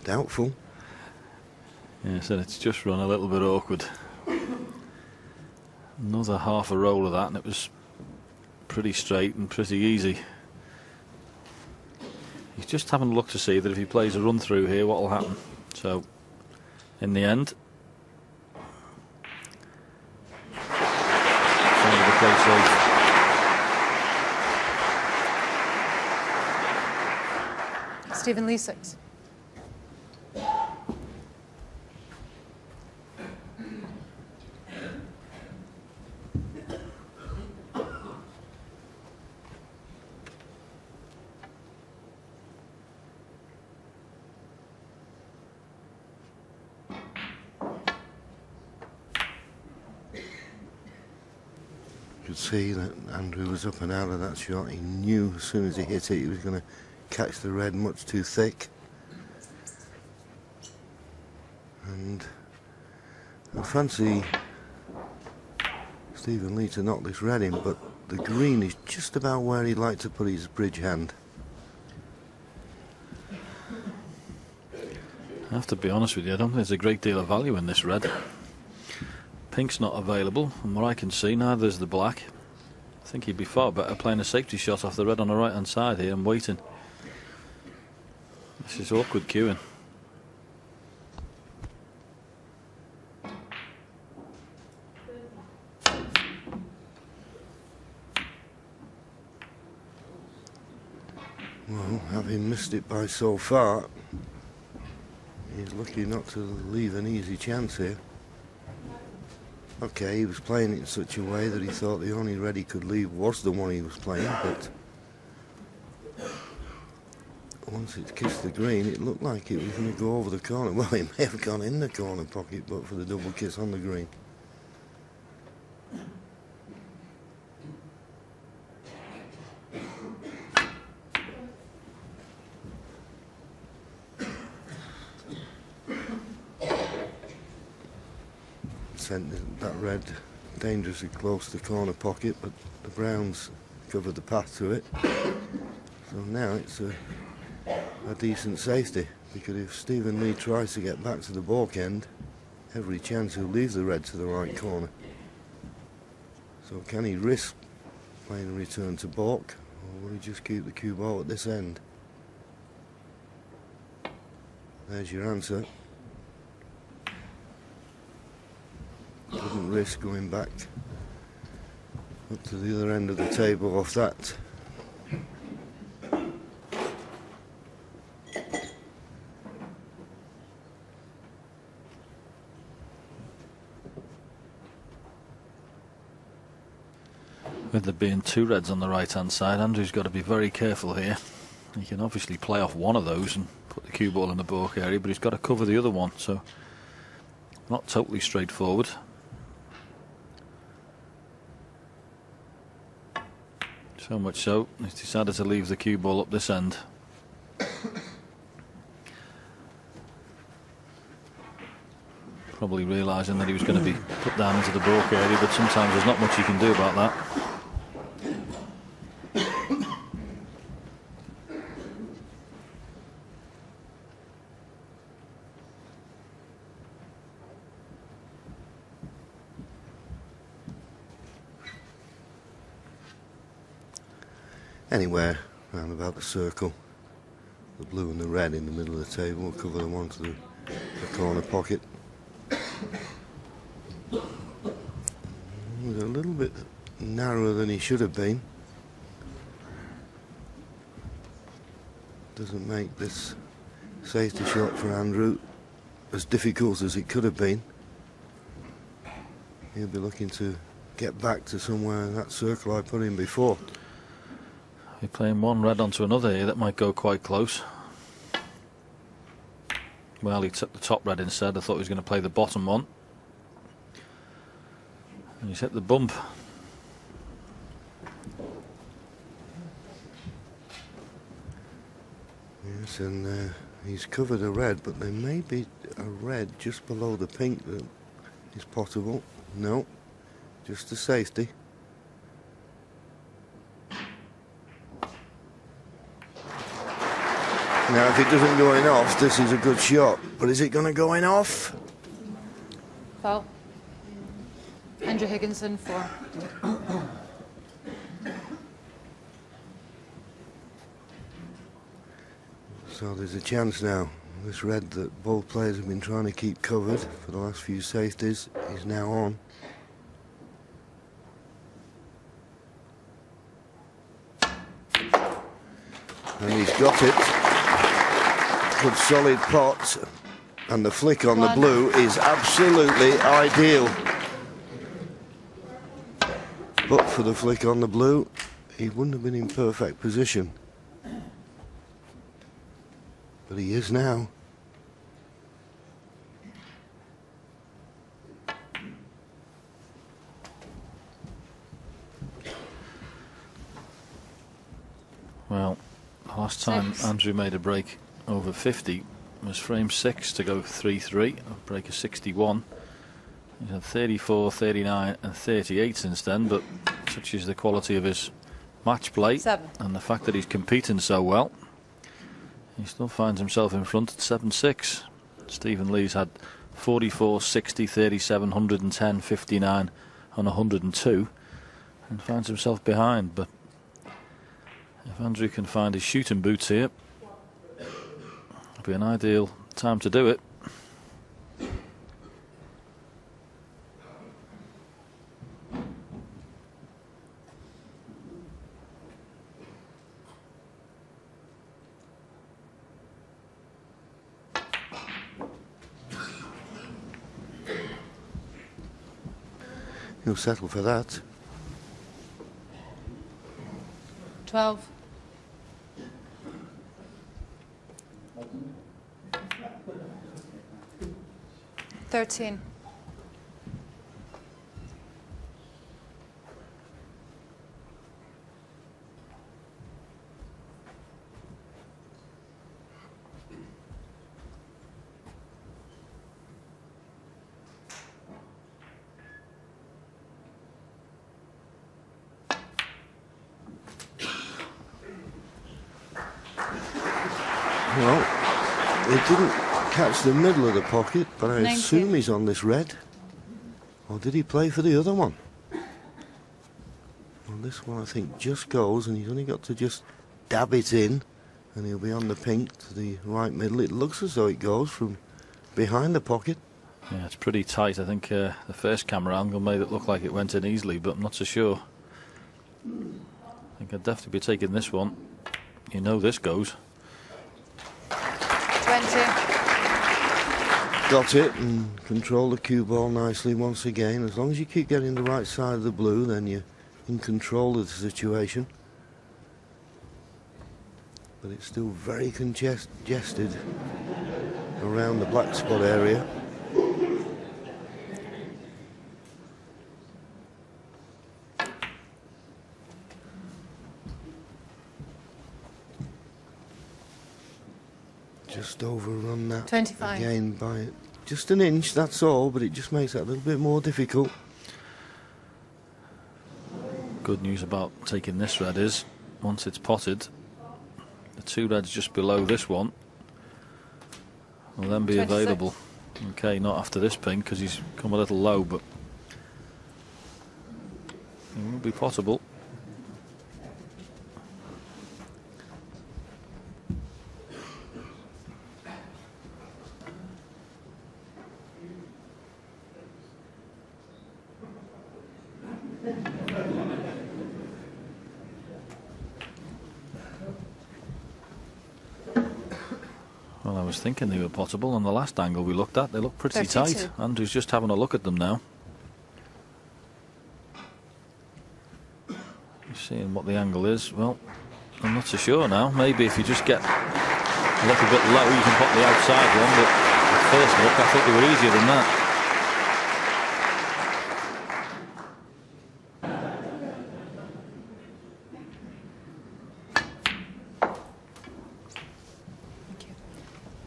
doubtful. Yeah, so it's just run a little bit awkward. Another half a roll of that, and it was pretty straight and pretty easy. He's just having a look to see that if he plays a run through here, what will happen. So, in the end, decided to play safe. Stephen Lee 6. Could see that Andrew was up and out of that shot. He knew as soon as he hit it he was going to catch the red much too thick. And I fancy Stephen Lee to knock this red in, but the green is just about where he'd like to put his bridge hand. I have to be honest with you, I don't think there's a great deal of value in this red. Pink's not available, and what I can see, neither is the black. I think he'd be far better playing a safety shot off the red on the right hand side here and waiting. This is awkward queuing. Well, having missed it by so far, he's lucky not to leave an easy chance here. Okay, he was playing it in such a way that he thought the only red he could leave was the one he was playing, but once it kissed the green, it looked like it was going to go over the corner. Well, it may have gone in the corner pocket, but for the double kiss on the green. Sent that red dangerously close to the corner pocket, but the browns covered the path to it. So now it's a decent safety, because if Stephen Lee tries to get back to the balk end, every chance he'll leave the red to the right corner. So can he risk playing a return to balk, or will he just keep the cue ball at this end? There's your answer. Wouldn't risk going back up to the other end of the table off that. With there being two reds on the right hand side, Andrew's got to be very careful here. He can obviously play off one of those and put the cue ball in the balk area, but he's got to cover the other one, so not totally straightforward. So much so, he's decided to leave the cue ball up this end. Probably realising that he was going to be put down into the balk area, but sometimes there's not much you can do about that. Anywhere round about the circle, the blue and the red in the middle of the table will cover them onto the corner pocket. He was a little bit narrower than he should have been. Doesn't make this safety shot for Andrew as difficult as it could have been. He'll be looking to get back to somewhere in that circle I put in before. You're playing one red onto another here, that might go quite close. Well, he took the top red instead. I thought he was going to play the bottom one. And he's hit the bump. Yes, and he's covered a red, but there may be a red just below the pink that is potable. No, just a safety. Now, if it doesn't go in off, this is a good shot. But is it going to go in off? Foul. Andrew Higginson, 4. So there's a chance now. This red that both players have been trying to keep covered for the last few safeties is now on. And he's got it. Good solid pot. And the flick on the blue is absolutely ideal. But for the flick on the blue, he wouldn't have been in perfect position. But he is now. Well, the last time Andrew made a break over 50 was frame 6 to go 3-3, a break of 61. He's had 34, 39 and 38 since then, but such is the quality of his match play and the fact that he's competing so well, he still finds himself in front at 7-6. Stephen Lee's had 44, 60, 37, 110, 59 and 102 and finds himself behind. But if Andrew can find his shooting boots here, it'll be an ideal time to do it. He'll settle for that. 12. 13. Well, it didn't catch the middle of the pocket, but I 19. assume he's on this red. Or did he play for the other one? Well, this one I think just goes, and he's only got to just dab it in, and he'll be on the pink to the right middle. It looks as though it goes from behind the pocket. Yeah, it's pretty tight. I think the first camera angle made it look like it went in easily, but I'm not so sure. I think I'd definitely be taking this one. You know this goes. 20. Got it and control the cue ball nicely once again. As long as you keep getting the right side of the blue, then you're in control of the situation. But it's still very congested around the black spot area. Just overrun that 25. again by just an inch, that's all, but it just makes it a little bit more difficult. Good news about taking this red is, once it's potted, the two reds just below this one will then be 26. available. Okay, not after this pink because he's come a little low, but it will be possible. Well, I was thinking they were potable. On the last angle we looked at, they look pretty 32. tight. Andrew's just having a look at them now. He's seeing what the angle is. Well, I'm not so sure now. Maybe if you just get a little bit low, you can pop the outside one. But at first look, I thought they were easier than that.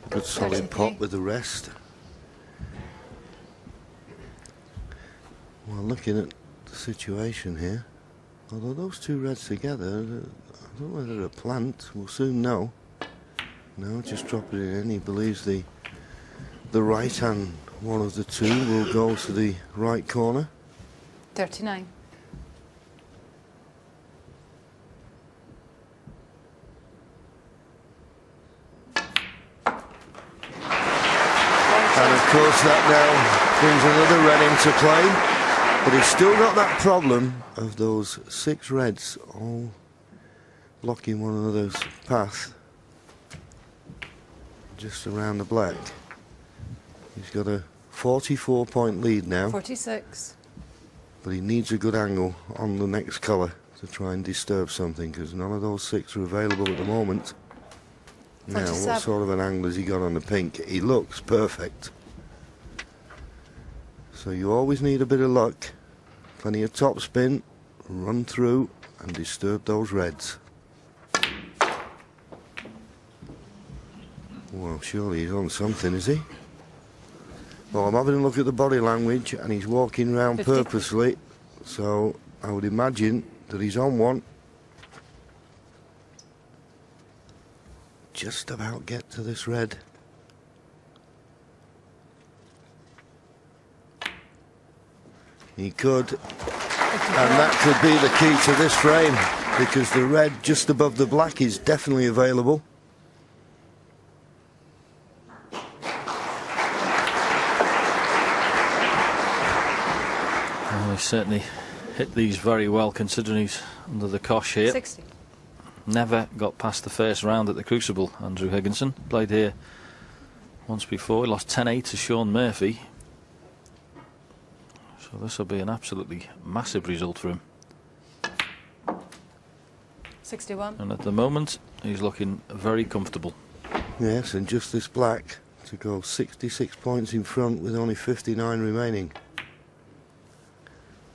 Good solid pot with the rest. Well, looking at the situation here, although those two reds together, I don't know whether they're a plant, we'll soon know. No, just drop it in. He believes the right hand, one of the two, will go to the right corner. 39. And of course that now brings another red into play, but he's still got that problem of those 6 reds all blocking one another's path just around the black. He's got a 44-point lead now, 46. but he needs a good angle on the next colour to try and disturb something, because none of those 6 are available at the moment. Now, 47. what sort of an angle has he got on the pink? He looks perfect. So you always need a bit of luck, plenty of top spin, run through and disturb those reds. Well, surely he's on something, is he? Well, I'm having a look at the body language and he's walking around 50. purposely, so I would imagine that he's on one. Just about get to this red. He could, and that could be the key to this frame, because the red just above the black is definitely available. Well, he certainly hit these very well, considering he's under the cosh here. 60. Never got past the first round at the Crucible, Andrew Higginson. Played here once before. He lost 10-8 to Sean Murphy. So this will be an absolutely massive result for him. 61. And at the moment, he's looking very comfortable. Yes, and just this black to go 66 points in front with only 59 remaining.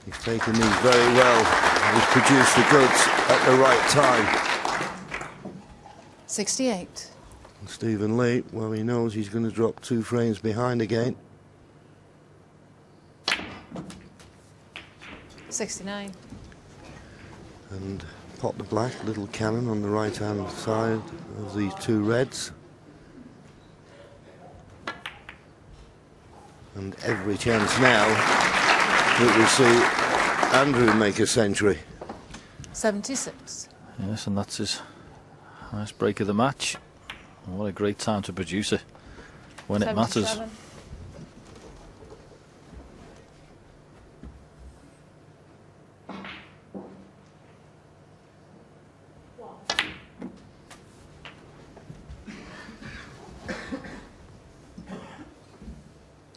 He's taken these very well. He's produced the goods at the right time. 68. And Stephen Lee, well, he knows he's going to drop 2 frames behind again. 69. And pop the black, little cannon on the right hand side of these 2 reds. And every chance now that we see Andrew make a century. 76. Yes, and that's his highest break of the match. And what a great time to produce it when it matters. 77.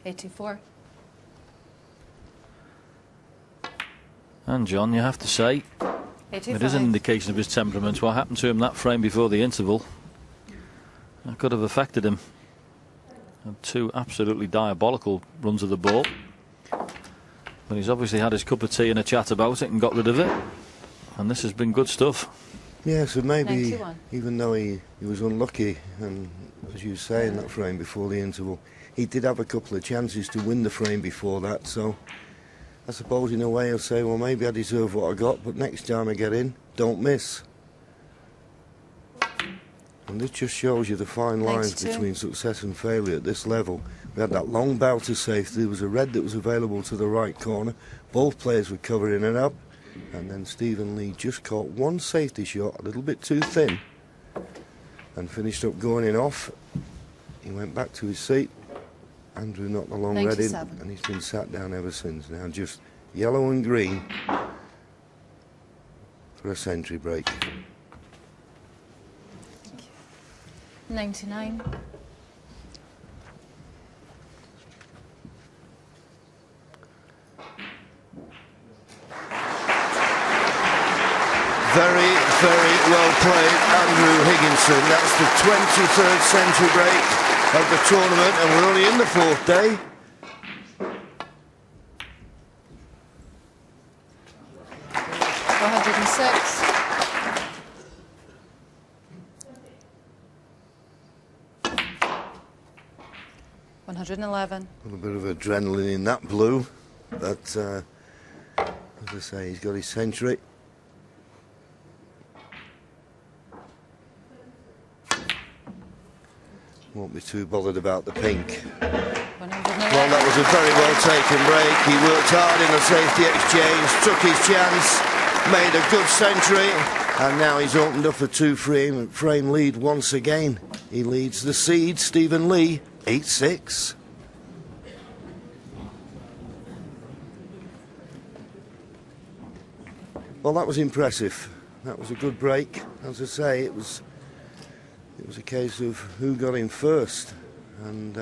$84. And John, you have to say, 85. it is an indication of his temperament. What happened to him that frame before the interval, that could have affected him. And 2 absolutely diabolical runs of the ball. But he's obviously had his cup of tea and a chat about it and got rid of it. And this has been good stuff. Yeah, so maybe 91. even though he was unlucky, and as you say, in that frame before the interval, he did have a couple of chances to win the frame before that, so I suppose in a way he'll say, well, maybe I deserve what I got, but next time I get in, don't miss. And this just shows you the fine lines 92. between success and failure at this level. We had that long bout to safety, there was a red that was available to the right corner, both players were covering it up, and then Stephen Lee just caught one safety shot, a little bit too thin, and finished up going in off. He went back to his seat. Andrew knocked the long red in, 97. and he's been sat down ever since. Now just yellow and green for a century break. 99. Very, very well played, Andrew Higginson. That's the 23rd century break of the tournament, and we're only in the 4th day. $111. A little bit of adrenaline in that blue, but as I say, he's got his century. be too bothered about the pink. 111. Well, that was a very well taken break. He worked hard in the safety exchange, took his chance, made a good century, and now he's opened up a two-frame lead once again. He leads the seed, Stephen Lee, 8-6. Well, that was impressive. That was a good break. As I say, it was a case of who got in first, and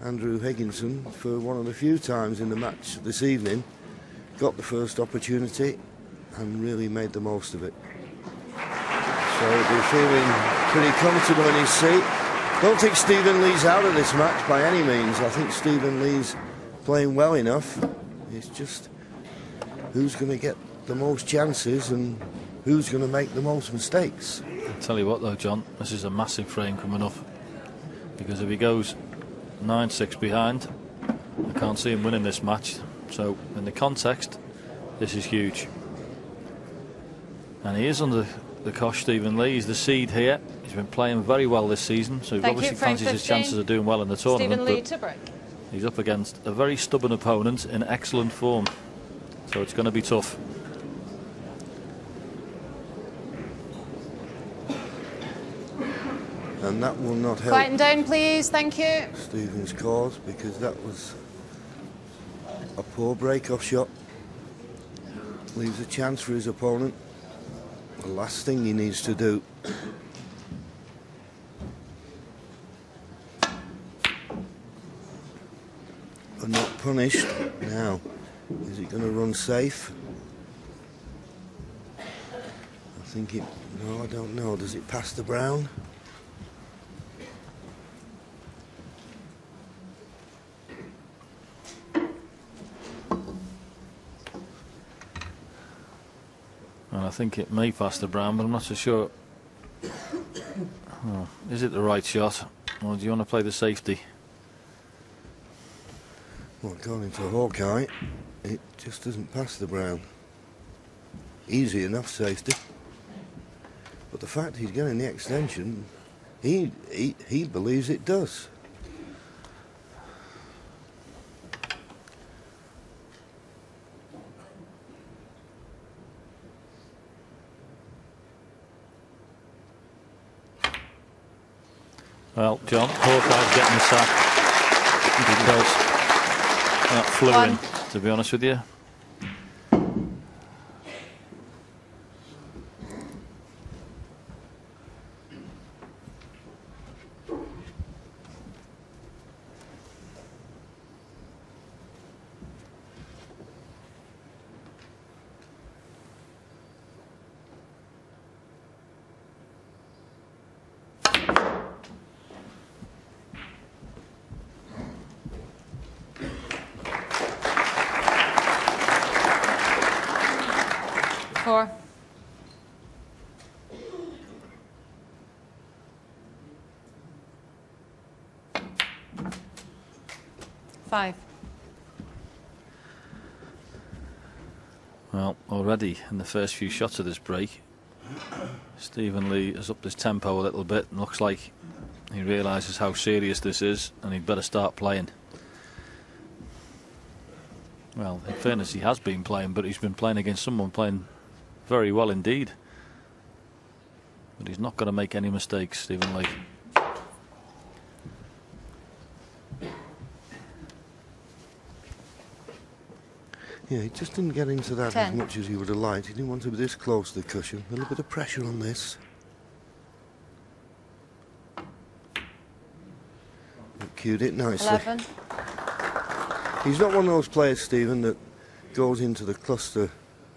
Andrew Higginson, for one of the few times in the match this evening, got the first opportunity and really made the most of it. So he'll be feeling pretty comfortable in his seat. Don't think Stephen Lee's out of this match by any means. I think Stephen Lee's playing well enough. It's just who's going to get the most chances and who's going to make the most mistakes. I'll tell you what though, John, this is a massive frame coming up, because if he goes 9-6 behind, I can't see him winning this match. So in the context, this is huge. And he is under the cosh, Stephen Lee. He's the seed here. He's been playing very well this season, so he obviously fancies his chances of doing well in the tournament. Stephen Lee to break. He's up against a very stubborn opponent in excellent form, so it's going to be tough. And that will not help. Quieten down, please. Thank you. Stephen's cause, because that was a poor break-off shot. Leaves a chance for his opponent. The last thing he needs to do. But not punished. Now, is he going to run safe? I think it... No, I don't know. Does it pass the brown? And I think it may pass the brown, but I'm not so sure. Oh, is it the right shot, or do you want to play the safety? Well, going into Hawkeye, it just doesn't pass the brown. Easy enough safety. But the fact he's getting the extension, he believes it does. Well, John, Hawkeye's getting the sack because that flew in, to be honest with you. Four. Five. Well, already in the first few shots of this break, Stephen Lee has upped his tempo a little bit and looks like he realises how serious this is and he'd better start playing. Well, in fairness, he has been playing, but he's been playing against someone playing very well indeed. But he's not going to make any mistakes, Stephen Lee. Yeah, he just didn't get into that 10. as much as he would have liked. He didn't want to be this close to the cushion. A little bit of pressure on this. Cued it nicely. 11. He's not one of those players, Stephen, that goes into the cluster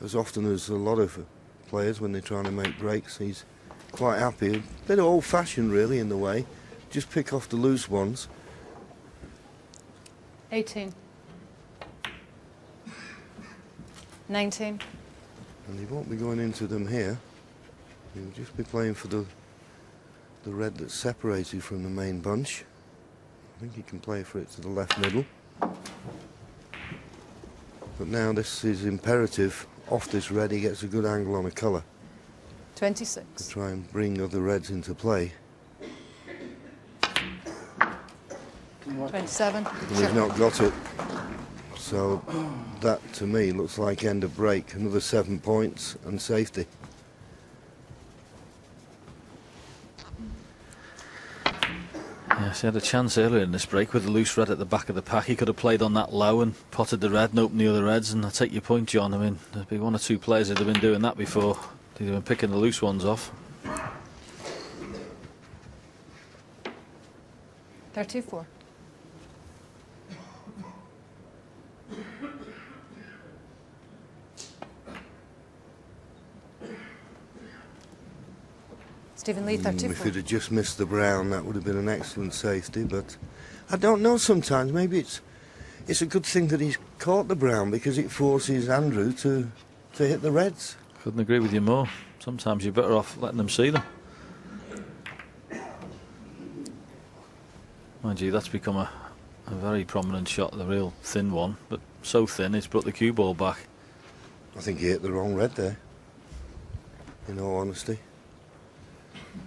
as often as a lot of players when they're trying to make breaks. He's quite happy. A bit old-fashioned, really, in the way. Just pick off the loose ones. 18. 19. And he won't be going into them here. He'll just be playing for the red that's separated from the main bunch. I think he can play for it to the left middle. But now this is imperative. Off this red he gets a good angle on a colour. 26. To try and bring other reds into play. 27. And he's not got it. So that to me looks like end of break. Another 7 points and safety. Yes, he had a chance earlier in this break with the loose red at the back of the pack. He could have played on that low and potted the red and opened the other reds. And I take your point, John. I mean, there'd be 1 or 2 players that have been doing that before. They've been picking the loose ones off. 34. Stephen Lee, 34. If he'd have just missed the brown, that would have been an excellent safety. But I don't know. Sometimes maybe it's a good thing that he's caught the brown because it forces Andrew to hit the reds. Couldn't agree with you more. Sometimes you're better off letting them see them. Mind you, that's become a very prominent shot, the real thin one, but so thin it's brought the cue ball back. I think he hit the wrong red there, in all honesty.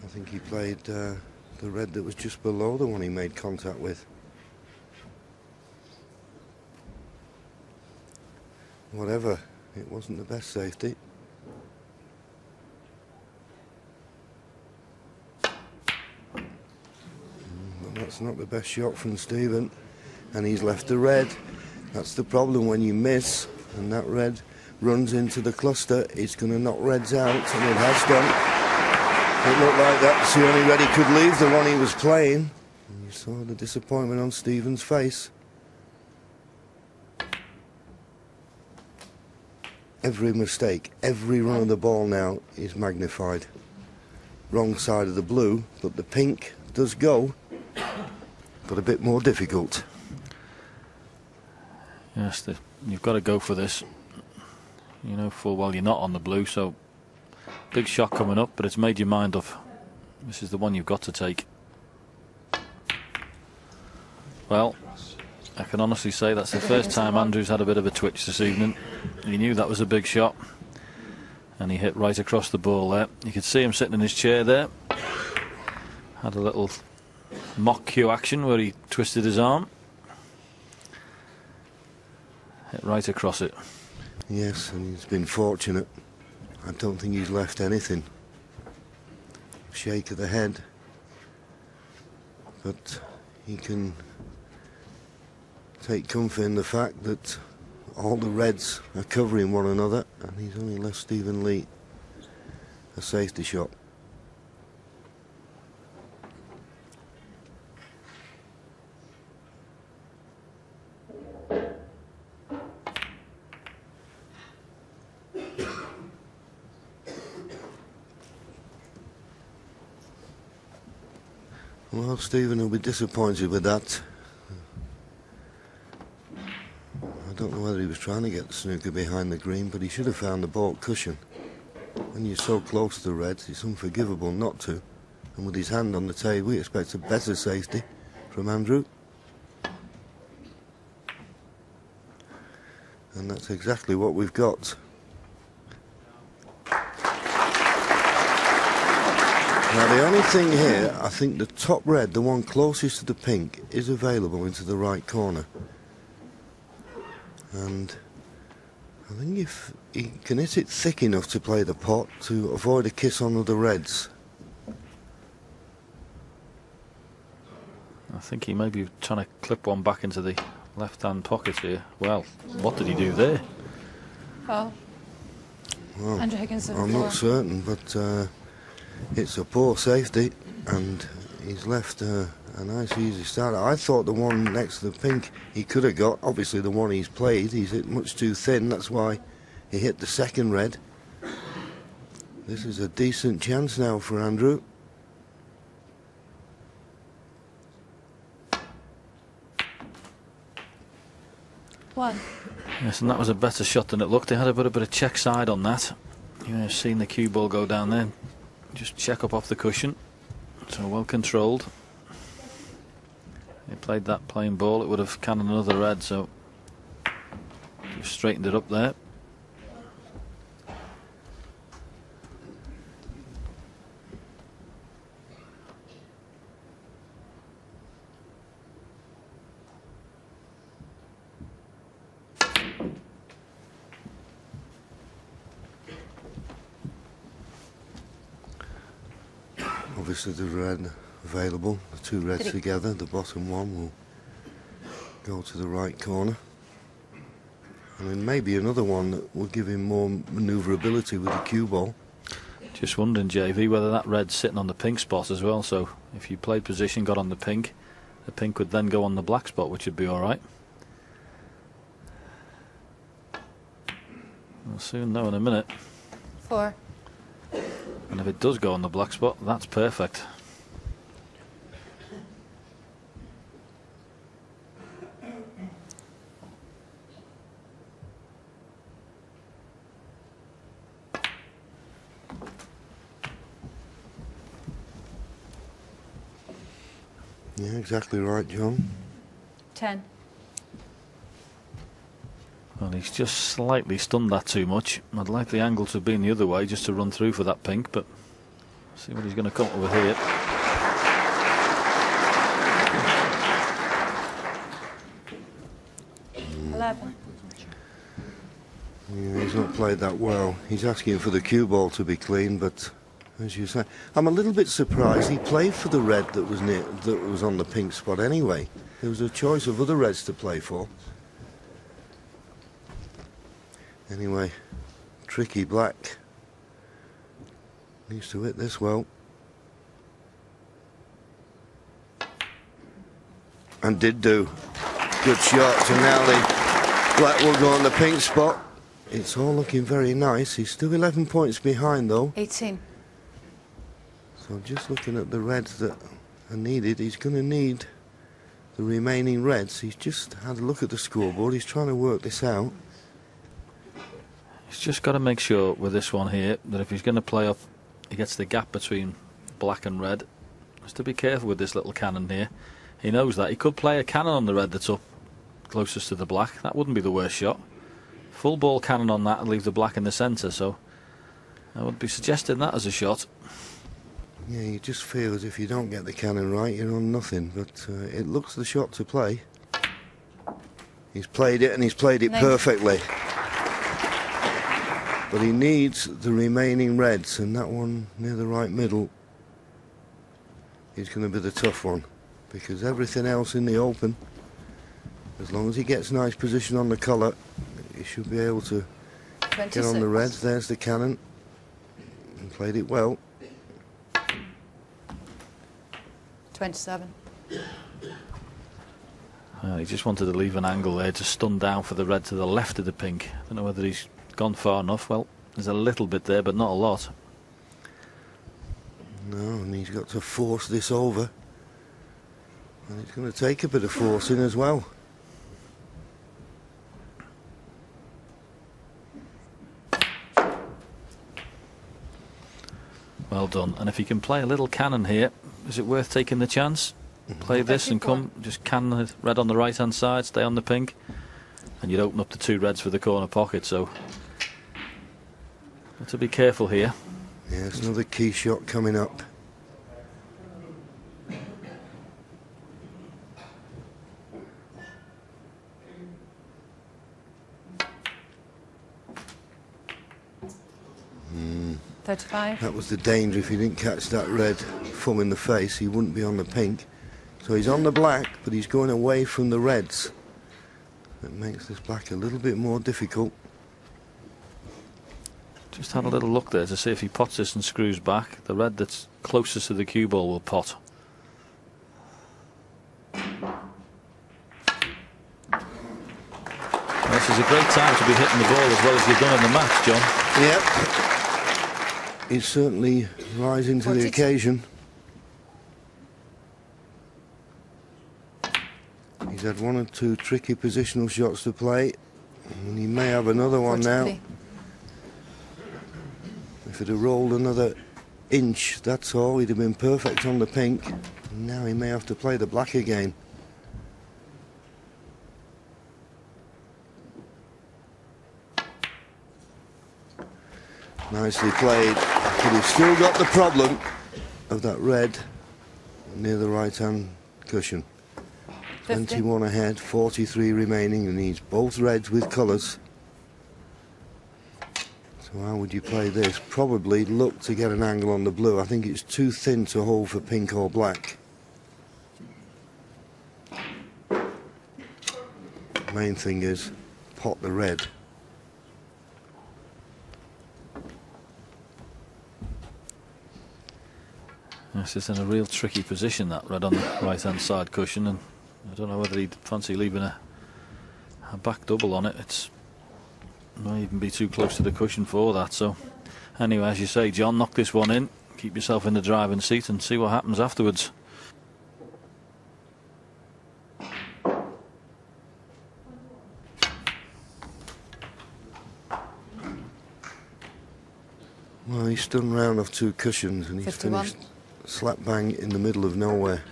I think he played the red that was just below the one he made contact with. Whatever, it wasn't the best safety. But that's not the best shot from Stephen. And he's left the red. That's the problem when you miss and that red runs into the cluster. It's going to knock reds out, and it has done. It looked like that's the only red he could leave, the one he was playing. And you saw the disappointment on Stephen's face. Every mistake, every run of the ball now is magnified. Wrong side of the blue, but the pink does go, but a bit more difficult. Yes, you've got to go for this. You know full well you're not on the blue, so big shot coming up, but it's made your mind up. This is the one you've got to take. Well, I can honestly say that's the first time Andrew's had a bit of a twitch this evening. He knew that was a big shot, and he hit right across the ball there. You could see him sitting in his chair there. Had a little mock cue action where he twisted his arm. Hit right across it. Yes, and he's been fortunate. I don't think he's left anything. Shake of the head. But he can take comfort in the fact that all the reds are covering one another, and he's only left Stephen Lee a safety shot. Well, Stephen will be disappointed with that. I don't know whether he was trying to get the snooker behind the green, but he should have found the baulk cushion. When you're so close to the reds, it's unforgivable not to. And with his hand on the table, we expect a better safety from Andrew. And that's exactly what we've got. Now the only thing here, I think the top red, the one closest to the pink, is available into the right corner. And I think if he can hit it thick enough to play the pot to avoid a kiss on the reds. I think he may be trying to clip one back into the left-hand pocket here. Well, what did he do there? Well, Andrew Higginson. I'm not certain, but it's a poor safety, and he's left a nice easy start. I thought the one next to the pink he could have got. Obviously the one he's played, he's hit much too thin. That's why he hit the second red. This is a decent chance now for Andrew. One. Yes, and that was a better shot than it looked. They had a bit of check side on that. You may have seen the cue ball go down there. Just check up off the cushion. So well controlled. He played that plain ball, it would have cannoned another red, so just straightened it up there. obviously the red available, the two reds together, the bottom one will go to the right corner. And then maybe another one that will give him more manoeuvrability with the cue ball. Just wondering, JV, whether that red's sitting on the pink spot as well, so if you played position, got on the pink would then go on the black spot, which would be alright. We'll soon know in a minute. 4. And if it does go on the black spot, that's perfect. Yeah, exactly right, John. 10. Well, he's just slightly stunned that too much. I'd like the angle to have been the other way, just to run through for that pink, but see what he's going to come up with here. Yeah, he's not played that well. He's asking for the cue ball to be clean, but as you say, I'm a little bit surprised he played for the red that was on the pink spot anyway. There was a choice of other reds to play for. Anyway, tricky black. Needs to hit this well. And did do. Good shot. So now the black will go on the pink spot. It's all looking very nice. He's still 11 points behind though. 18. So just looking at the reds that are needed, he's going to need the remaining reds. He's just had a look at the scoreboard. He's trying to work this out. He's just got to make sure with this one here that if he's going to play up, he gets the gap between black and red. Has to be careful with this little cannon here. He knows that. He could play a cannon on the red that's up closest to the black. That wouldn't be the worst shot. Full ball cannon on that and leave the black in the centre, so I would be suggesting that as a shot. Yeah, you just feel as if you don't get the cannon right, you're on nothing, but it looks the shot to play. He's played it, and he's played it perfectly. But he needs the remaining reds, and that one near the right middle is going to be the tough one, because everything else in the open, as long as he gets nice position on the colour, he should be able to 26. get on the reds. There's the cannon, and played it well. 27. He just wanted to leave an angle there to stun down for the red to the left of the pink. I don't know whether he's gone far enough. Well, there's a little bit there, but not a lot. No, and he's got to force this over. And it's going to take a bit of forcing as well. Well done. And if he can play a little cannon here, is it worth taking the chance? Play this and come, just can the red on the right hand side, stay on the pink, and you'd open up the two reds for the corner pocket. So got to be careful here. Yeah, it's another key shot coming up. Mm. 35. That was the danger. If he didn't catch that red thumb in the face, he wouldn't be on the pink. So he's on the black, but he's going away from the reds. That makes this black a little bit more difficult. Just had a little look there to see if he pots this and screws back. The red that's closest to the cue ball will pot. This is a great time to be hitting the ball as well as you've done in the match, John. Yep. He's certainly rising to the occasion. He's had one or two tricky positional shots to play, and he may have another one now. If it had rolled another inch, that's all, he'd have been perfect on the pink. And now he may have to play the black again. Nicely played, but he's still got the problem of that red near the right-hand cushion. 21 ahead, 43 remaining, and needs both reds with colours So how would you play this? Probably look to get an angle on the blue. I think it's too thin to hold for pink or black. Main thing is pot the red. Yes, it's in a real tricky position, that red on the right hand side cushion, and I don't know whether he'd fancy leaving a back double on it. It's might even be too close to the cushion for that. So anyway, as you say, John, knock this one in, keep yourself in the driving seat and see what happens afterwards. Well, he's done round off 2 cushions and he's 51. finished slap bang in the middle of nowhere.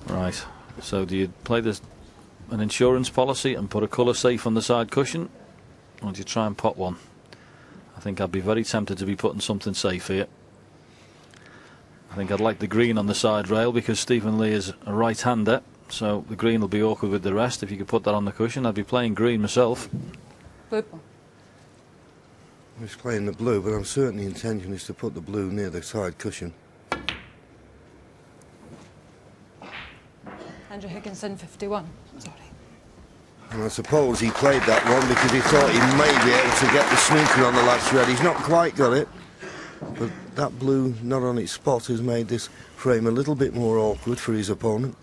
Right, so do you play an insurance policy and put a colour safe on the side cushion, or do you try and pot one? I think I'd be very tempted to be putting something safe here. I think I'd like the green on the side rail because Stephen Lee is a right-hander, so the green will be awkward with the rest. If you could put that on the cushion, I'd be playing green myself. Blue. He's playing the blue, but I'm certain the intention is to put the blue near the side cushion. Andrew Higginson, 51. Sorry. And I suppose he played that one because he thought he may be able to get the snooker on the last red. He's not quite got it, but that blue not on its spot has made this frame a little bit more awkward for his opponent.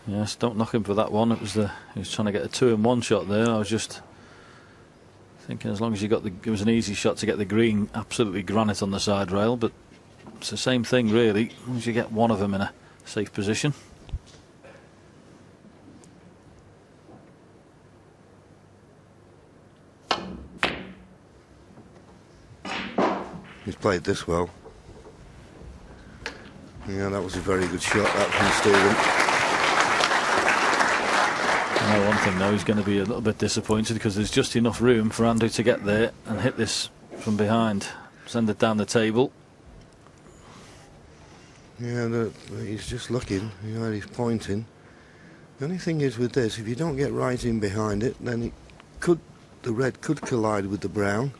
Yes, don't knock him for that one. He was trying to get a 2-in-1 shot there. I was just thinking as long as you got it was an easy shot to get the green absolutely granite on the side rail, but it's the same thing really, as long as you get one of them in a safe position. He's played this well. Yeah, that was a very good shot, that from Stephen. I know one thing though, he's going to be a little bit disappointed because there's just enough room for Andrew to get there and hit this from behind. Send it down the table. Yeah, he's just looking, you know, he's pointing. The only thing is with this, if you don't get right in behind it, then the red could collide with the brown.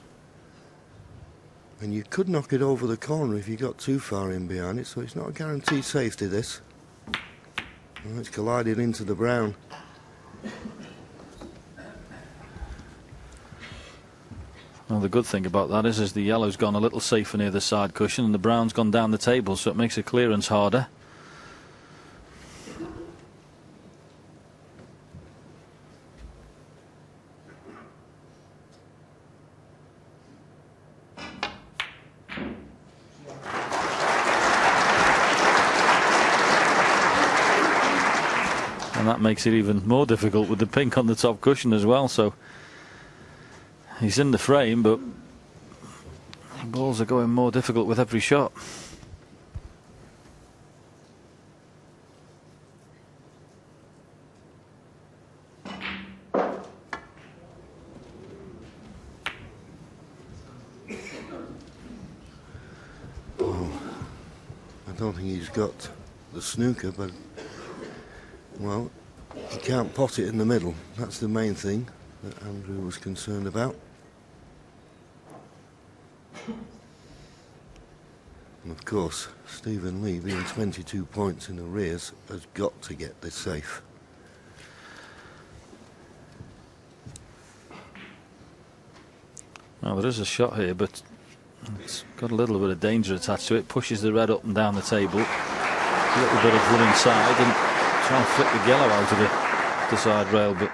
And you could knock it over the corner if you got too far in behind it, so it's not a guaranteed safety, this. Well, it's collided into the brown. Well, the good thing about that is the yellow's gone a little safer near the side cushion and the brown's gone down the table, so it makes the clearance harder. And that makes it even more difficult with the pink on the top cushion as well, so he's in the frame, but the balls are going more difficult with every shot. Oh, I don't think he's got the snooker, but well, he can't pot it in the middle. That's the main thing that Andrew was concerned about. And of course, Stephen Lee, being 22 points in arrears, has got to get this safe. Well, there is a shot here, but it's got a little bit of danger attached to it. Pushes the red up and down the table. A little bit of run inside and try and flick the yellow out of the side rail, but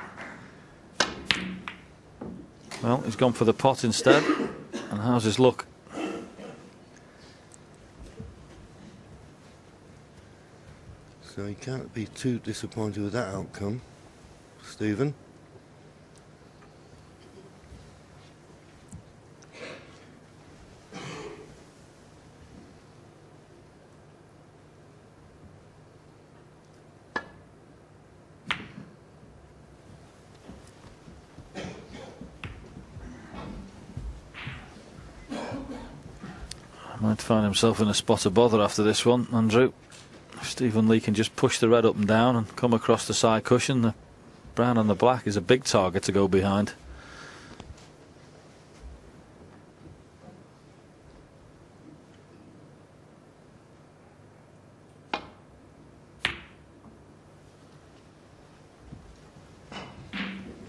well, he's gone for the pot instead. And how's his luck? So he can't be too disappointed with that outcome, Stephen. Might find himself in a spot of bother after this one, Andrew. If Stephen Lee can just push the red up and down and come across the side cushion, the brown and the black is a big target to go behind.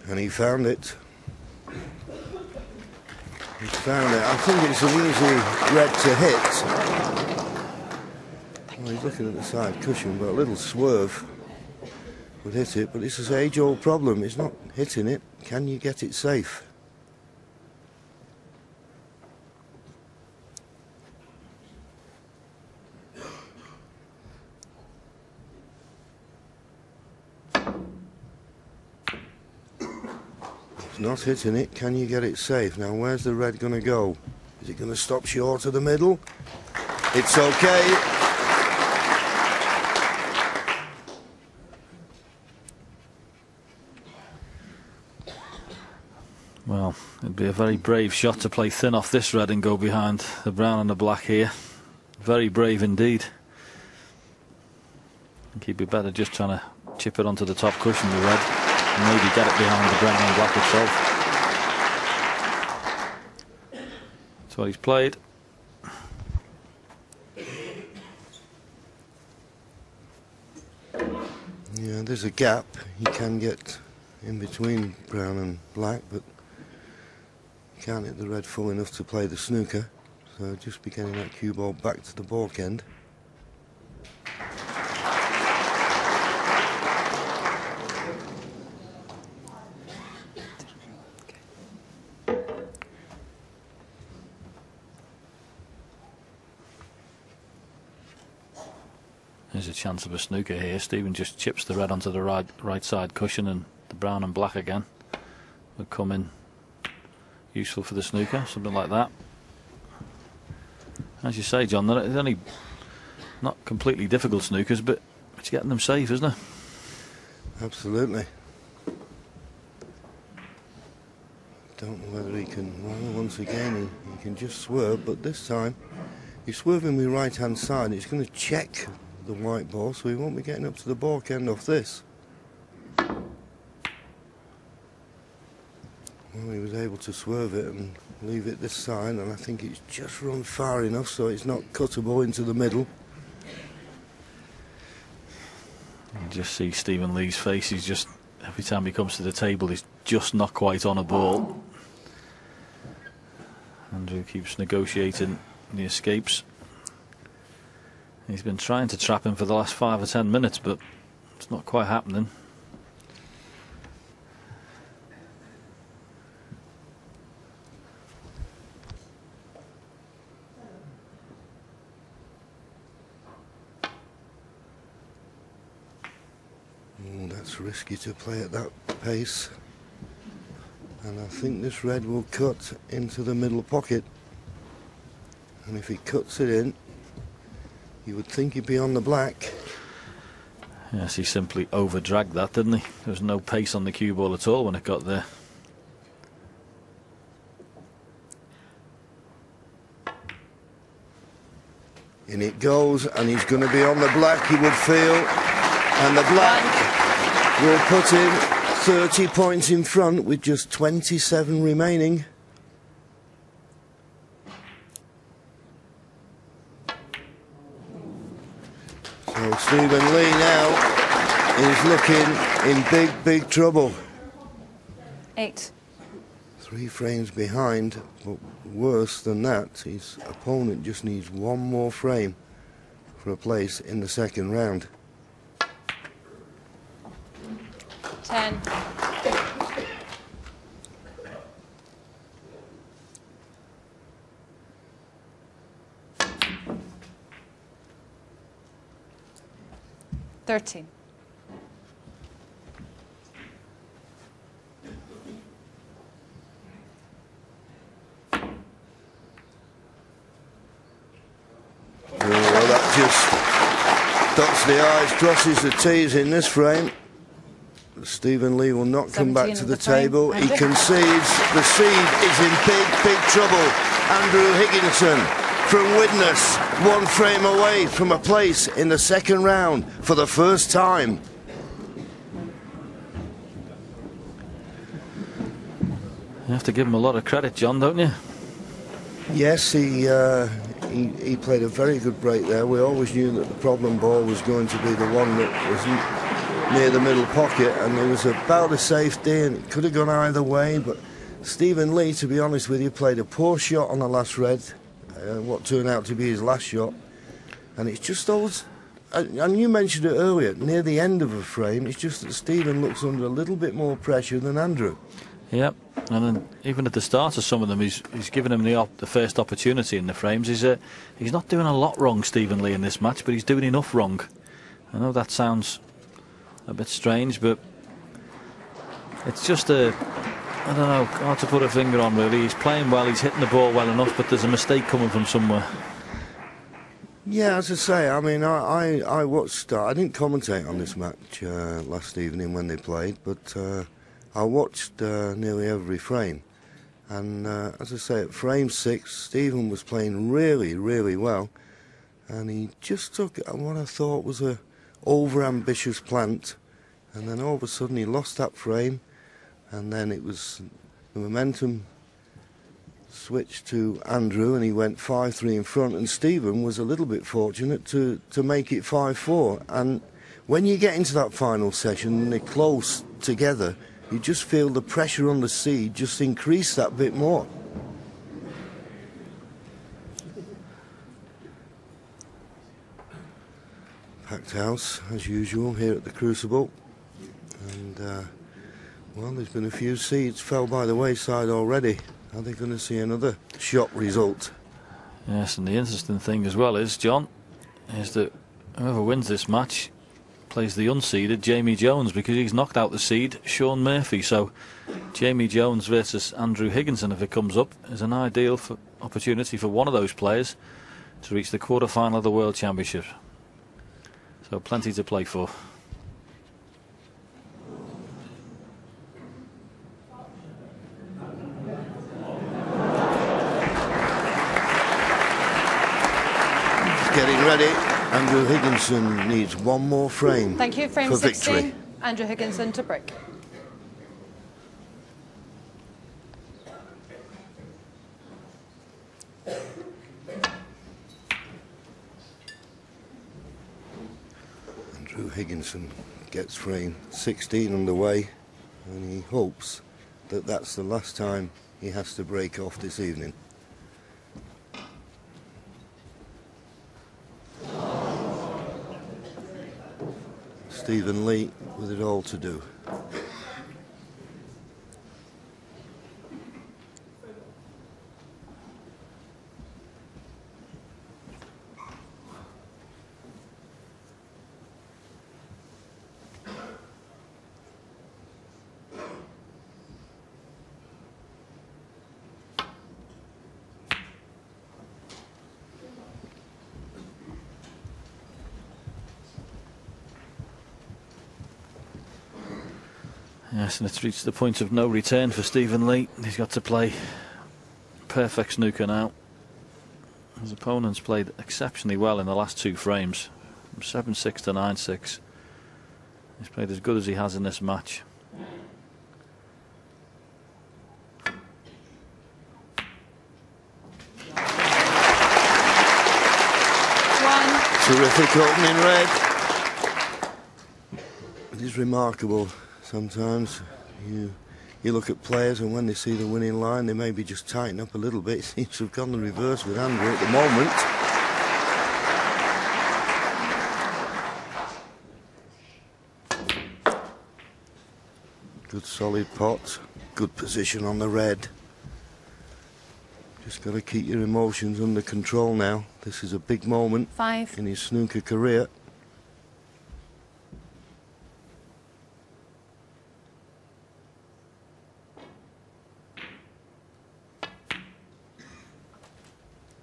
And he found it. He found it. I think it's an easy red to hit. Well, he's looking at the side cushion, but a little swerve would hit it. But it's this age-old problem. It's not hitting it. Can you get it safe? Not hitting it. Can you get it safe? Now, where's the red going to go? Is it going to stop short of the middle? It's okay. Well, it'd be a very brave shot to play thin off this red and go behind the brown and the black here. Very brave indeed. I think he'd be better just trying to chip it onto the top cushion, the red. Maybe get it behind the brown and black itself. That's what he's played. Yeah, there's a gap. He can get in between brown and black, but he can't hit the red full enough to play the snooker. So just be getting that cue ball back to the balk end. There's a chance of a snooker here. Stephen just chips the red onto the right side cushion, and the brown and black again would come in useful for the snooker, something like that. As you say, John, they're only not completely difficult snookers, but it's getting them safe, isn't it? Absolutely. Don't know whether he can. Well, once again, he can just swerve, but this time he's swerving with right hand side. He's going to check the white ball, so he won't be getting up to the balk end off this. Well, he was able to swerve it and leave it this side, and I think it's just run far enough so it's not cuttable into the middle. You just see Stephen Lee's face. He's just, every time he comes to the table, he's just not quite on a ball. Andrew keeps negotiating the escapes. He's been trying to trap him for the last 5 or 10 minutes, but it's not quite happening. That's risky to play at that pace. And I think this red will cut into the middle pocket. And if he cuts it in, you would think he'd be on the black. Yes, he simply over-dragged that, didn't he? There was no pace on the cue ball at all when it got there. In it goes, and he's going to be on the black, he would feel. And the black will put him 30 points in front with just 27 remaining. So Stephen Lee now is looking in big, big trouble. 8. 3 frames behind, but worse than that, his opponent just needs one more frame for a place in the second round. 10. $13. Well, that just dots the I's, crosses the T's in this frame. Stephen Lee will not come back to the table. He concedes. The seed is in big, big trouble. Andrew Higginson from Widnes, 1 frame away from a place in the second round for the first time. You have to give him a lot of credit, John, don't you? Yes, he played a very good break there. We always knew that the problem ball was going to be the one that was near the middle pocket, and it was about a safety, and it could have gone either way. But Stephen Lee, to be honest with you, played a poor shot on the last red, what turned out to be his last shot. And it's just always, and you mentioned it earlier, near the end of a frame, it's just that Stephen looks under a little bit more pressure than Andrew. Yep, and then even at the start of some of them, he's given him the first opportunity in the frames. He's not doing a lot wrong, Stephen Lee, in this match, but he's doing enough wrong. I know that sounds a bit strange, but it's just I don't know, hard to put a finger on really. He's playing well, he's hitting the ball well enough, but there's a mistake coming from somewhere. Yeah, as I say, I mean, I watched, I didn't commentate on this match last evening when they played, but I watched nearly every frame, and as I say, at frame 6, Stephen was playing really, really well, and he just took what I thought was a over-ambitious plant, and then all of a sudden he lost that frame, and then it was the momentum switched to Andrew, and he went 5-3 in front, and Stephen was a little bit fortunate to make it 5-4, and when you get into that final session and they're close together, you just feel the pressure on the seed just increase that bit more. Packed house, as usual, here at the Crucible. And, well, there's been a few seeds fell by the wayside already. Are they going to see another shock result? Yes, and the interesting thing as well is, John, is that whoever wins this match plays the unseeded Jamie Jones, because he's knocked out the seed Sean Murphy. So Jamie Jones versus Andrew Higginson, if it comes up, is an ideal opportunity for one of those players to reach the quarter-final of the World Championship. So plenty to play for. Getting ready. Andrew Higginson needs one more frame. Thank you. Frame for 16. victory. Andrew Higginson to break. Andrew Higginson gets frame 16 underway, and he hopes that that's the last time he has to break off this evening. Stephen Lee with it all to do. Yes, and it's reached the point of no return for Stephen Lee. He's got to play perfect snooker now. His opponent's played exceptionally well in the last two frames, from 7-6 to 9-6. He's played as good as he has in this match. Terrific opening red. It is remarkable. Sometimes you look at players, and when they see the winning line, they maybe just tighten up a little bit. It seems to have gone the reverse with Andrew at the moment. Good solid pot, good position on the red. Just got to keep your emotions under control now. This is a big moment 5. in his snooker career.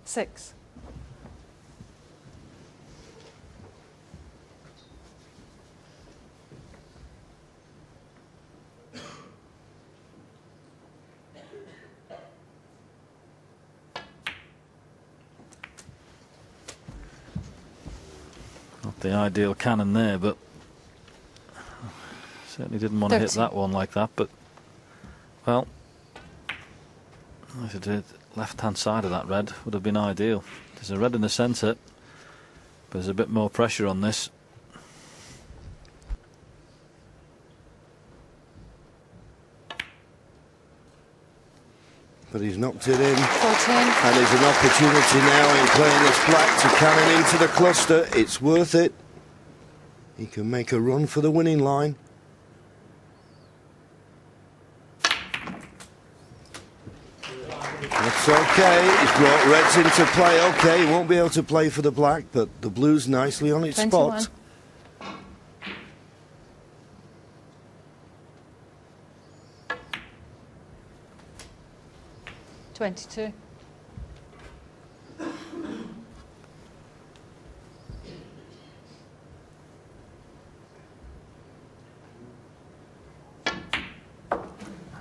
Six. Not the ideal cannon there, but certainly didn't want to hit that one like that. But, well, If it did, left-hand side of that red would have been ideal. There's a red in the centre, but there's a bit more pressure on this. But he's knocked it in. 14. And there's an opportunity now in playing this black to cannon into the cluster. It's worth it. He can make a run for the winning line. That's okay. He's brought reds into play. Okay, he won't be able to play for the black, but the blue's nicely on its 21. spot. $22.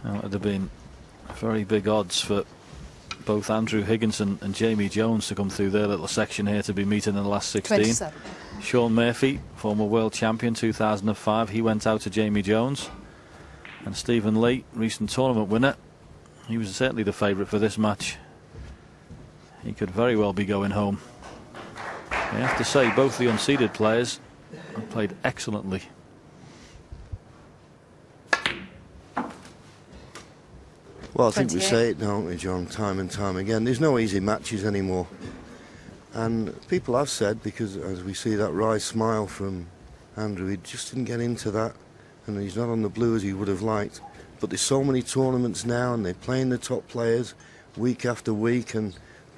Now, it would have been very big odds for both Andrew Higginson and Jamie Jones to come through their little section here to be meeting in the last 16. 27. Sean Murphy, former world champion 2005, he went out to Jamie Jones. And Stephen Lee, recent tournament winner, he was certainly the favourite for this match. He could very well be going home. I have to say, both the unseeded players have played excellently. Well, I think we 28. say it, don't we, John, time and time again. There's no easy matches anymore. And people have said, because as we see that wry smile from Andrew, he just didn't get into that, and he's not on the blue as he would have liked. But there's so many tournaments now, and they're playing the top players week after week, and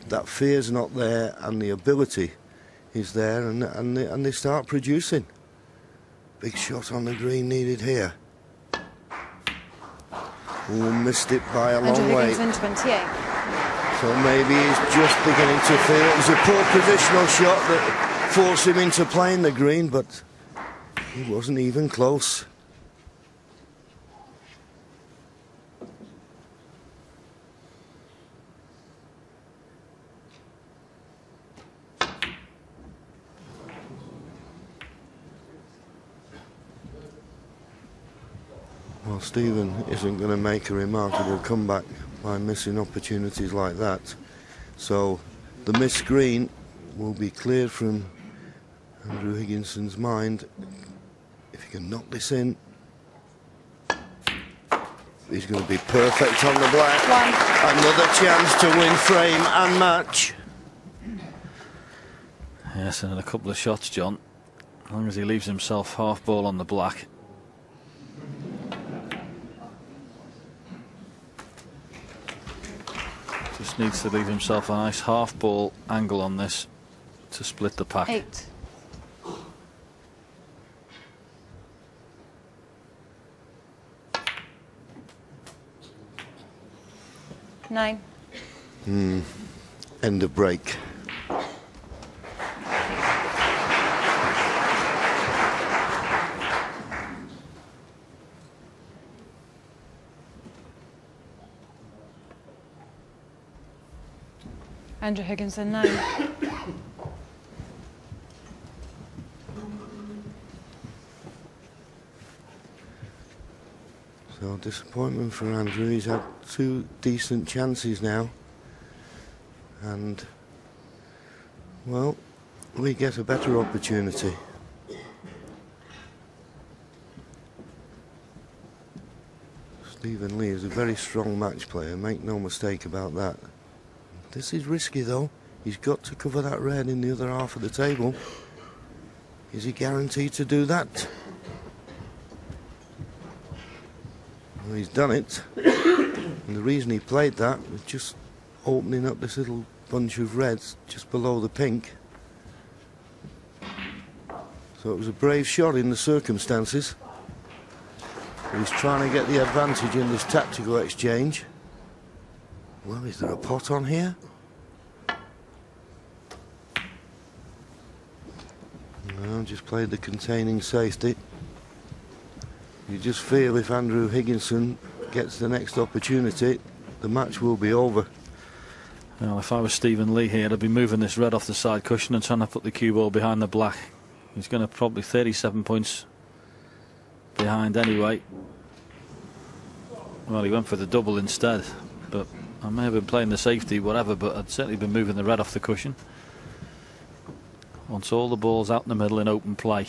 that fear's not there, and the ability is there, and they start producing. Big shot on the green needed here. Oh, missed it by a long Andrew way. Higginson, 28. So maybe he's just beginning to feel it was a poor positional shot that forced him into playing the green, but he wasn't even close. Well, Stephen isn't going to make a remarkable comeback by missing opportunities like that. So the missed green will be cleared from Andrew Higginson's mind. If he can knock this in, he's going to be perfect on the black. Another chance to win frame and match. Yes, and a couple of shots, John. As long as he leaves himself half ball on the black. Just needs to leave himself a nice half ball angle on this to split the pack. 8. Nine. End of break. Andrew Higginson, 9. So disappointment for Andrew. He's had 2 decent chances now, and well, we get a better opportunity. Stephen Lee is a very strong match player, make no mistake about that. This is risky though. He's got to cover that red in the other half of the table. Is he guaranteed to do that? Well, he's done it. And the reason he played that was just opening up this little bunch of reds just below the pink. So it was a brave shot in the circumstances. He's trying to get the advantage in this tactical exchange. Well, is there a pot on here? No, just played the containing safety. You just feel if Andrew Higginson gets the next opportunity, the match will be over. Well, if I was Stephen Lee here, I'd be moving this red off the side cushion and trying to put the cue ball behind the black. He's going to probably 37 points behind anyway. Well, he went for the double instead, but I may have been playing the safety, whatever, but I'd certainly been moving the red off the cushion. Wants all the balls out in the middle in open play.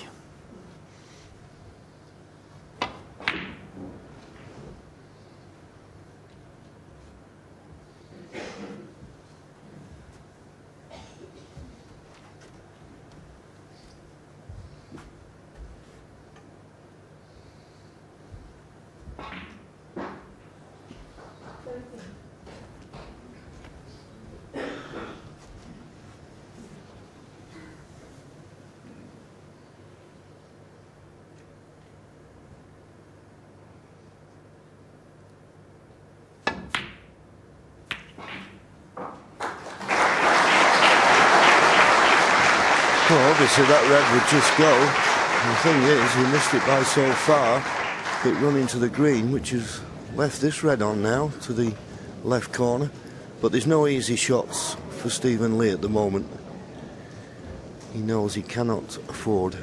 Well, obviously that red would just go. The thing is, he missed it by so far, it run into the green, which has left this red on now to the left corner. But there's no easy shots for Stephen Lee at the moment. He knows he cannot afford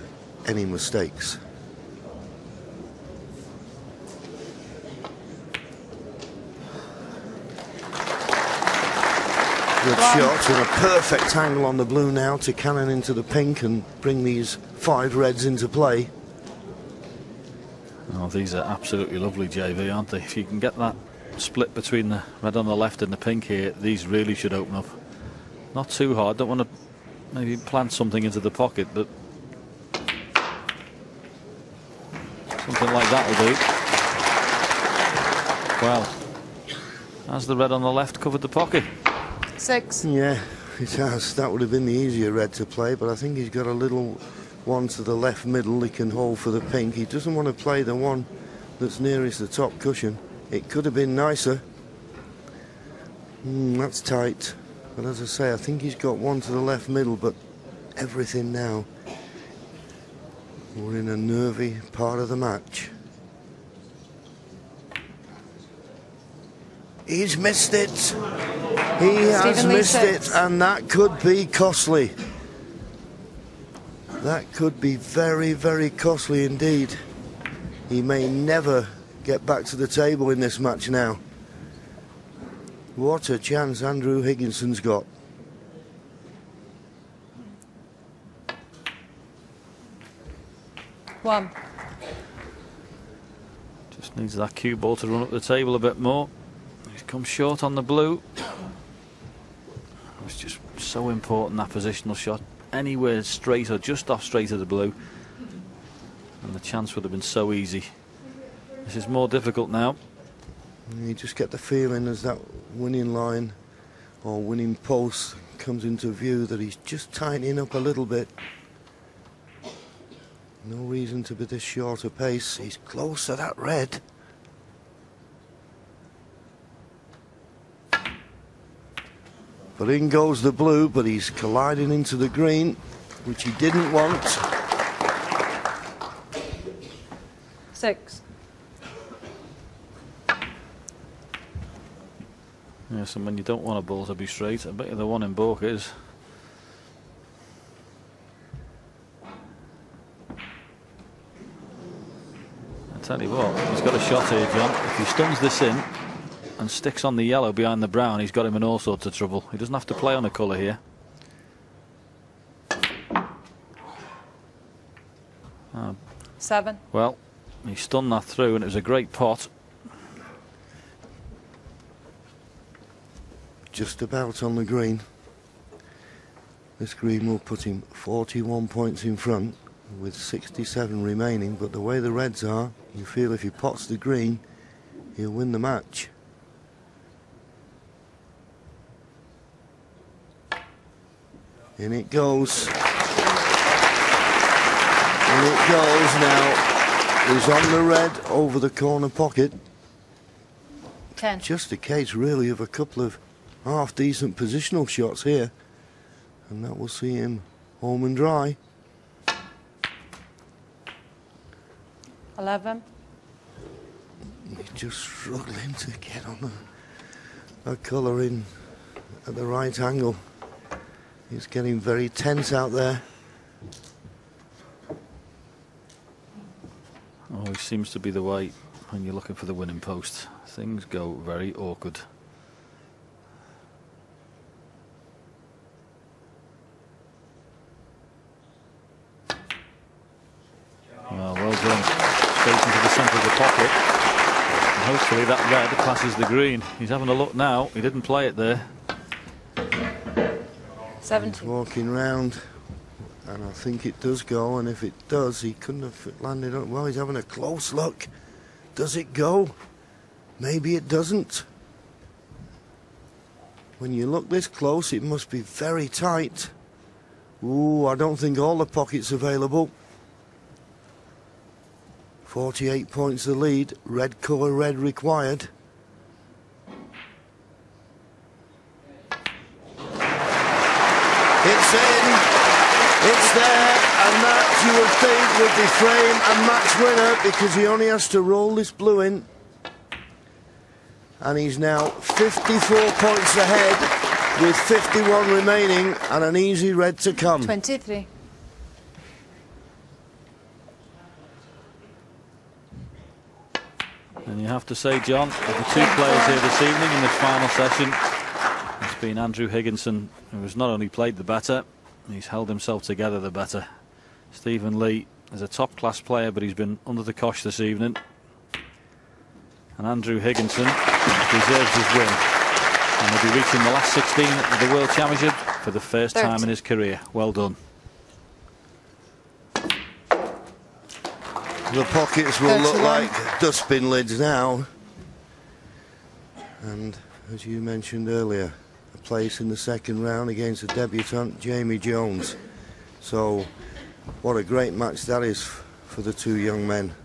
any mistakes. Good shot and a perfect angle on the blue now to cannon into the pink and bring these 5 reds into play. Oh, these are absolutely lovely, JV, aren't they? If you can get that split between the red on the left and the pink here, these really should open up. Not too hard, don't want to maybe plant something into the pocket, but something like that will do. Well, has the red on the left covered the pocket? 6. Yeah, it has. That would have been the easier red to play, but I think he's got a little one to the left middle he can hold for the pink. He doesn't want to play the one that's nearest the top cushion. It could have been nicer. That's tight. But as I say, I think he's got one to the left middle, but everything now. We're in a nervy part of the match. He's missed it. He has missed it, and that could be costly. That could be very, very costly indeed. He may never get back to the table in this match now. What a chance Andrew Higginson's got. One. Just needs that cue ball to run up the table a bit more. He's come short on the blue. It's just so important, that positional shot. Anywhere straight or just off straight of the blue, and the chance would have been so easy. This is more difficult now. You just get the feeling as that winning line or winning post comes into view that he's just tightening up a little bit. No reason to be this short a pace. He's close to that red. But in goes the blue, but he's colliding into the green, which he didn't want. 6. Yes, and when you don't want a ball to be straight, I bet you the one in balk is. I tell you what, he's got a shot here, John. If he stuns this in and sticks on the yellow behind the brown, he's got him in all sorts of trouble. He doesn't have to play on a colour here. 7. Well, he stunned that through, and it was a great pot. Just about on the green. This green will put him 41 points in front with 67 remaining, but the way the reds are, you feel if he pots the green, he'll win the match. In it goes. In it goes now. He's on the red over the corner pocket. 10. Just a case really of a couple of half-decent positional shots here, and that will see him home and dry. 11. He's just struggling to get on a colour in at the right angle. He's getting very tense out there. Always seems to be the way when you're looking for the winning post. Things go very awkward. done. Straight into the centre of the pocket. And hopefully that red passes the green. He's having a look now. He didn't play it there. 70. He's walking round, and I think it does go, and if it does, he couldn't have landed on. Well, he's having a close look. Does it go? Maybe it doesn't. When you look this close, it must be very tight. Ooh, I don't think all the pockets available. 48 points the lead. Red colour, red required. It's in. It's there, and that you would think would be frame and match winner, because he only has to roll this blue in. And he's now 54 points ahead with 51 remaining and an easy red to come. 23. And you have to say, John, of the two players here this evening in this final session, it's been Andrew Higginson, who has not only played the better, he's held himself together the better. Stephen Lee is a top-class player, but he's been under the cosh this evening. And Andrew Higginson deserves his win. And he'll be reaching the last 16 of the World Championship for the first 30. time in his career. Well done. The pockets will look 31. like dustbin lids now. And as you mentioned earlier, a place in the second round against the debutant Jamie Jones. So what a great match that is for the two young men.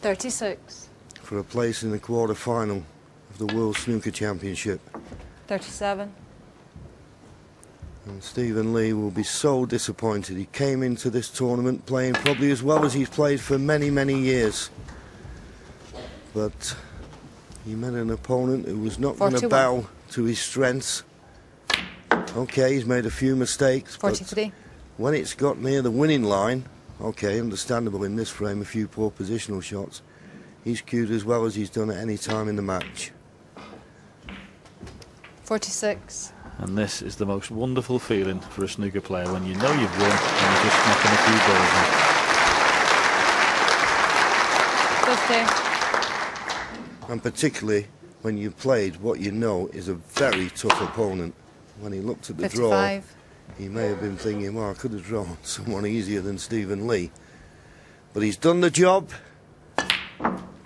36. For a place in the quarter-final of the World Snooker Championship. 37. And Stephen Lee will be so disappointed. He came into this tournament playing probably as well as he's played for many, many years. But he met an opponent who was not going to 41. bow to his strengths. Okay, he's made a few mistakes. 43. But when it's got near the winning line, okay, understandable in this frame, a few poor positional shots. He's cued as well as he's done at any time in the match. 46. And this is the most wonderful feeling for a snooker player, when you know you've won and you're just knocking a few balls in. 50. And particularly when you played what you know is a very tough opponent. When he looked at the 55. draw, he may have been thinking, well, I could have drawn someone easier than Stephen Lee. But he's done the job.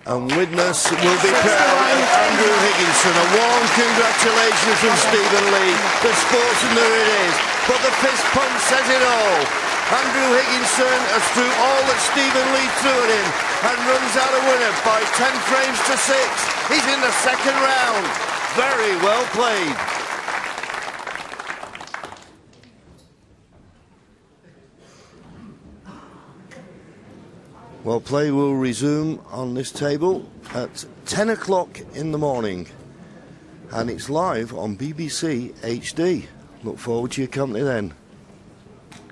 And witness will be proud of Andrew Higginson. A warm congratulations from Stephen Lee. The sportsman there it is. But the fist pump says it all. Andrew Higginson has threw all that Stephen Lee threw at him and runs out a winner by 10 frames to 6. He's in the second round. Very well played. Well, play will resume on this table at 10 o'clock in the morning. And it's live on BBC HD. Look forward to your company then.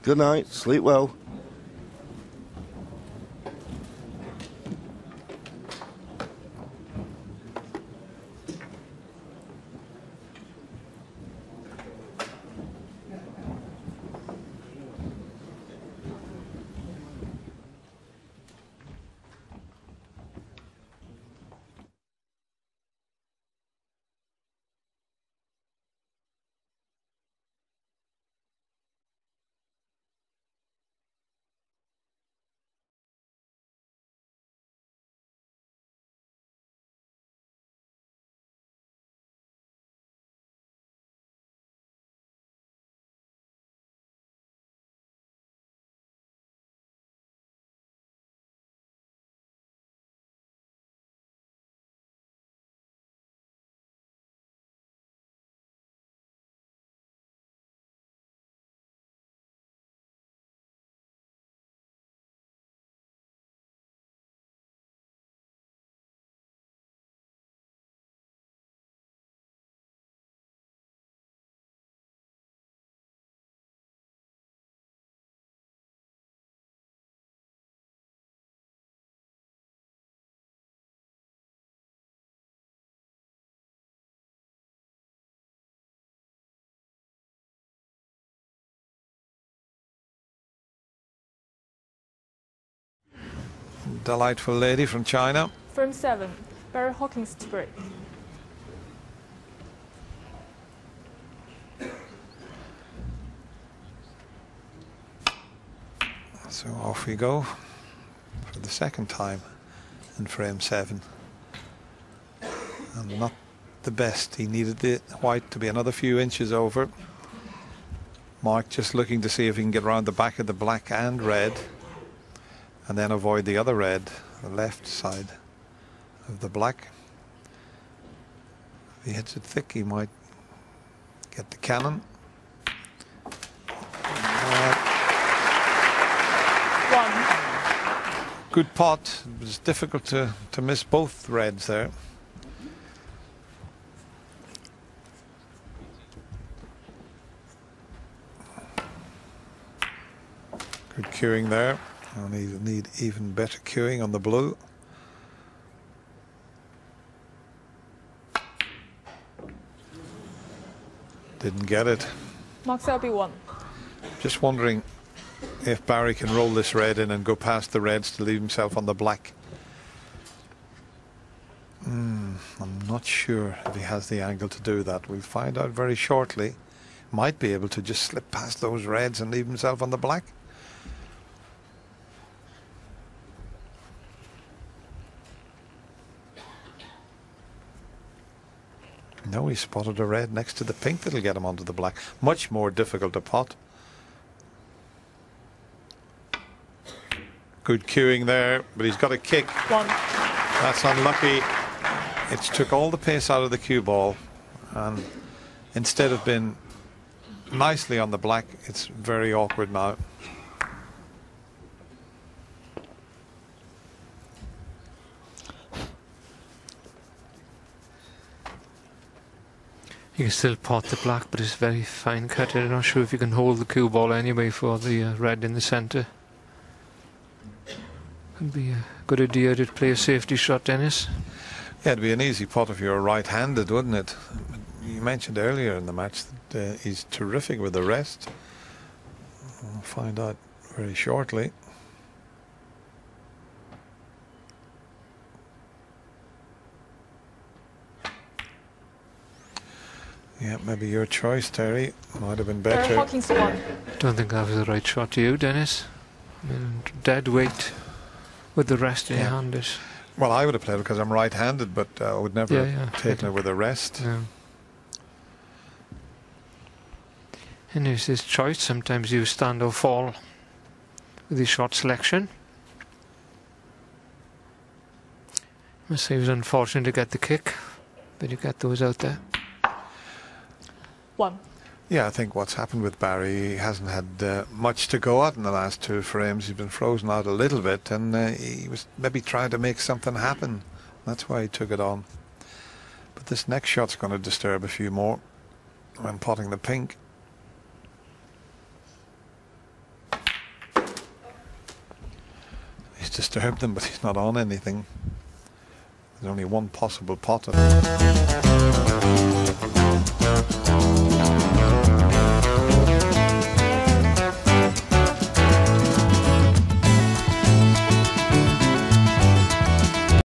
Good night, sleep well. delightful lady from China. Frame 7, Barry Hawkins to break. So off we go for the second time in frame 7. And not the best. He needed the white to be another few inches over. Mark just looking to see if he can get around the back of the black and red, and then avoid the other red, the left side of the black. If he hits it thick, he might get the cannon. Good pot. It was difficult to miss both reds there. Good cueing there. And he need even better cueing on the blue. Didn't get it. Marks LB1. Just wondering if Barry can roll this red in and go past the reds to leave himself on the black. I'm not sure if he has the angle to do that. We'll find out very shortly. Might be able to just slip past those reds and leave himself on the black. No, he spotted a red next to the pink that'll get him onto the black. Much more difficult to pot. Good cueing there, but he's got a kick. 1. That's unlucky. It took all the pace out of the cue ball, and instead of being nicely on the black, it's very awkward now. You can still pot the black, but it's very fine cut. I'm not sure if you can hold the cue ball anyway for the red in the centre. Would be a good idea to play a safety shot, Dennis. Yeah, it'd be an easy pot if you're right-handed, wouldn't it? You mentioned earlier in the match that he's terrific with the rest. We'll find out very shortly. Yeah, maybe your choice, Terry. Might have been Barry better. Hawkins to 1. Don't think that was the right shot to you, Dennis. I mean, dead weight with the rest in your hand is... Well, I would have played it because I'm right-handed, but I would never have taken it with the rest. Yeah. And there's this choice. Sometimes you stand or fall with the shot selection. Must say it was unfortunate to get the kick, but you get those out there. 1. Yeah, I think what's happened with Barry, he hasn't had much to go at in the last 2 frames. He's been frozen out a little bit, and he was maybe trying to make something happen. That's why he took it on. But this next shot's going to disturb a few more when potting the pink. He's disturbed them, but he's not on anything. There's only one possible pot.